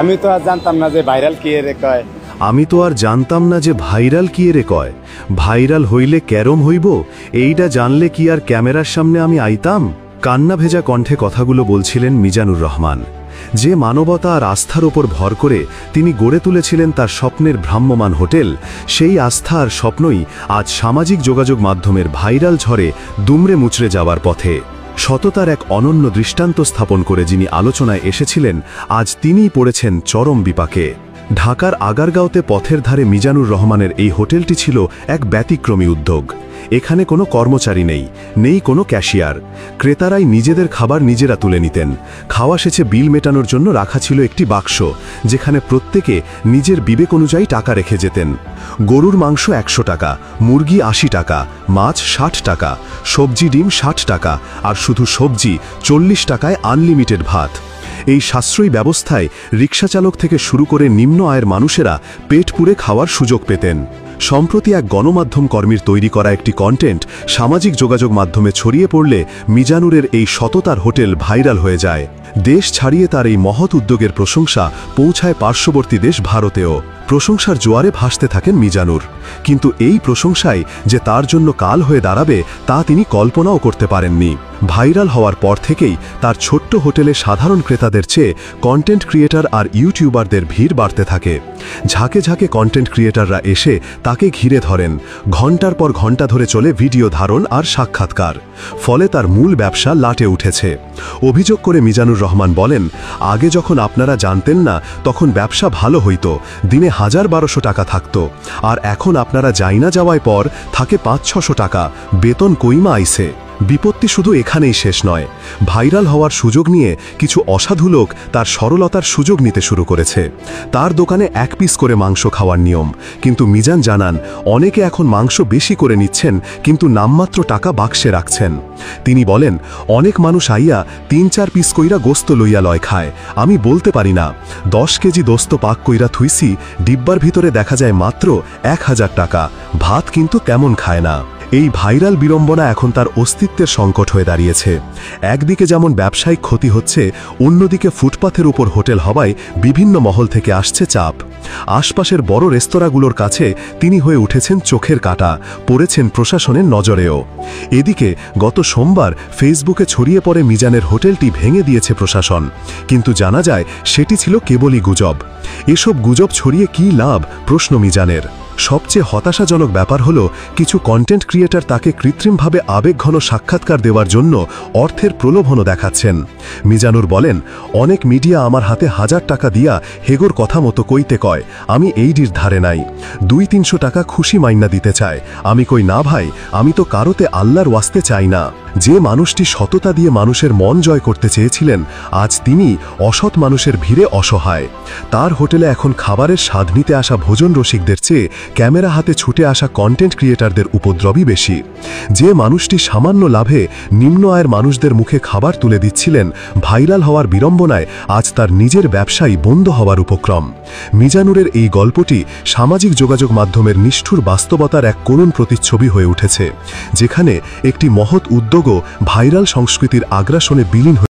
আমি তো আর জানতাম না যে ভাইরাল কি এর কয়। আমি তো আর জানতাম না যে ভাইরাল কি এর কয়। ভাইরাল হইলে ক্যারম হইব, এইটা জানলে কি আর ক্যামেরার সামনে আমি আইতাম? কান্না ভেজা কণ্ঠে কথাগুলো বলছিলেন মিজানুর রহমান। যে মানবতা আর আস্থার ওপর ভর করে তিনি গড়ে তুলেছিলেন তার স্বপ্নের ভ্রাম্যমান হোটেল, সেই আস্থা আর স্বপ্নই আজ সামাজিক যোগাযোগ মাধ্যমের ভাইরাল ঝড়ে দুমড়ে মুচড়ে যাওয়ার পথে। সততার এক অনন্য দৃষ্টান্ত স্থাপন করে যিনি আলোচনায় এসেছিলেন, আজ তিনিই পড়েছেন চরম বিপাকে। ঢাকার আগারগাঁওতে পথের ধারে মিজানুর রহমানের এই হোটেলটি ছিল এক ব্যতিক্রমী উদ্যোগ। এখানে কোনো কর্মচারী নেই কোনো ক্যাশিয়ার। ক্রেতারাই নিজেদের খাবার নিজেরা তুলে নিতেন। খাওয়া শেষে বিল মেটানোর জন্য রাখা ছিল একটি বাক্স, যেখানে প্রত্যেকে নিজের বিবেক অনুযায়ী টাকা রেখে যেতেন। গরুর মাংস 100 টাকা, মুরগি 80 টাকা, মাছ 60 টাকা, সবজি ডিম 60 টাকা, আর শুধু সবজি 40 টাকায় আনলিমিটেড ভাত। এই সাশ্রয়ী ব্যবস্থায় রিকশাচালক থেকে শুরু করে নিম্ন আয়ের মানুষেরা পেট পুরে খাওয়ার সুযোগ পেতেন। সম্প্রতি এক গণমাধ্যম কর্মীর তৈরি করা একটি কন্টেন্ট সামাজিক যোগাযোগ মাধ্যমে ছড়িয়ে পড়লে মিজানুরের এই সততার হোটেল ভাইরাল হয়ে যায়। দেশ ছাড়িয়ে তার এই মহৎ উদ্যোগের প্রশংসা পৌঁছায় পার্শ্ববর্তী দেশ ভারতেও। প্রশংসার জোয়ারে ভাসতে থাকেন মিজানুর, কিন্তু এই প্রশংসায় যে তার জন্য কাল হয়ে দাঁড়াবে তা তিনি কল্পনাও করতে পারেননি। ভাইরাল হওয়ার পর থেকেই তার ছোট্ট হোটেলে সাধারণ ক্রেতাদের চেয়ে কন্টেন্ট ক্রিয়েটর আর ইউটিউবারদের ভিড় বাড়তে থাকে। ঝাঁকে ঝাঁকে কন্টেন্ট ক্রিয়েটররা এসে তাকে ঘিরে ধরেন। ঘণ্টার পর ঘণ্টা ধরে চলে ভিডিও ধারণ আর সাক্ষাৎকার। ফলে তার মূল ব্যবসা লাটে উঠেছে। অভিযোগ করে মিজানুর রহমান বলেন, আগে যখন আপনারা জানতেন না তখন ব্যবসা ভালো হইতো, দিনে 1000-1200 টাকা থাকতো, আর এখন আপনারা যাইনা যাওয়ার পর থাকে 500-600 টাকা। বেতন কইমা আইছে। বিপত্তি শুধু এখানেই শেষ নয়। ভাইরাল হওয়ার সুযোগ নিয়ে কিছু অসাধু লোক তার সরলতার সুযোগ নিতে শুরু করেছে। তার দোকানে 1 পিস করে মাংস খাওয়ার নিয়ম, কিন্তু মিজান জানান অনেকে এখন মাংস বেশি করে নিচ্ছেন, কিন্তু নামমাত্র টাকা বাক্সে রাখছেন। তিনি বলেন, অনেক মানুষ আইয়া 3-4 পিস কইরা গোস্ত লইয়া লয় খায়। আমি বলতে পারি না, 10 কেজি দোস্ত পাক কইরা থুইছি, ডিব্বার ভিতরে দেখা যায় মাত্র 1000 টাকা। ভাত কিন্তু তেমন খায় না। এই ভাইরাল বিড়ম্বনা এখন তার অস্তিত্বের সংকট হয়ে দাঁড়িয়েছে। একদিকে যেমন ব্যবসায়িক ক্ষতি হচ্ছে, অন্যদিকে ফুটপাথের উপর হোটেল হওয়ায় বিভিন্ন মহল থেকে আসছে চাপ। আশপাশের বড় রেস্তোরাঁগুলোর কাছে তিনি হয়ে উঠেছেন চোখের কাঁটা, পড়েছেন প্রশাসনের নজরেও। এদিকে গত সোমবার ফেসবুকে ছড়িয়ে পড়ে মিজানের হোটেলটি ভেঙে দিয়েছে প্রশাসন, কিন্তু জানা যায় সেটি ছিল কেবলই গুজব। এসব গুজব ছড়িয়ে কী লাভ, প্রশ্ন মিজানের। সবচেয়ে হতাশাজনক ব্যাপার হলো, কিছু কন্টেন্ট ক্রিয়েটর তাকে কৃত্রিমভাবে আবেগঘন সাক্ষাৎকার দেওয়ার জন্য অর্থের প্রলোভনও দেখাচ্ছেন। মিজানুর বলেন, অনেক মিডিয়া আমার হাতে 1000 টাকা দিয়া হেগোর কথা মতো কইতে কয়, আমি এইডির ধারে নাই। 200-300 টাকা খুশি মাইন্না দিতে চায়। আমি কই, না ভাই, আমি তো কারোতে আল্লাহর ওয়াস্তে চাই না। যে মানুষটি সততা দিয়ে মানুষের মন জয় করতে চেয়েছিলেন, আজ তিনি অসৎ মানুষের ভিড়ে অসহায়। তার হোটেলে এখন খাবারের স্বাদ নিতে আসা ভোজন রসিকদের চেয়ে ক্যামেরা হাতে ছুটে আসা কন্টেন্ট ক্রিয়েটরদের উপদ্রবই বেশি। যে মানুষটি সামান্য লাভে নিম্ন আয়ের মানুষদের মুখে খাবার তুলে দিচ্ছিলেন, ভাইরাল হওয়ার বিড়ম্বনায় আজ তার নিজের ব্যবসাই বন্ধ হওয়ার উপক্রম। মিজানুরের এই গল্পটি সামাজিক যোগাযোগ মাধ্যমের নিষ্ঠুর বাস্তবতার এক করুণ প্রতিচ্ছবি হয়ে উঠেছে, যেখানে একটি মহৎ উদ্যোগও ভাইরাল সংস্কৃতির আগ্রাসনে বিলীন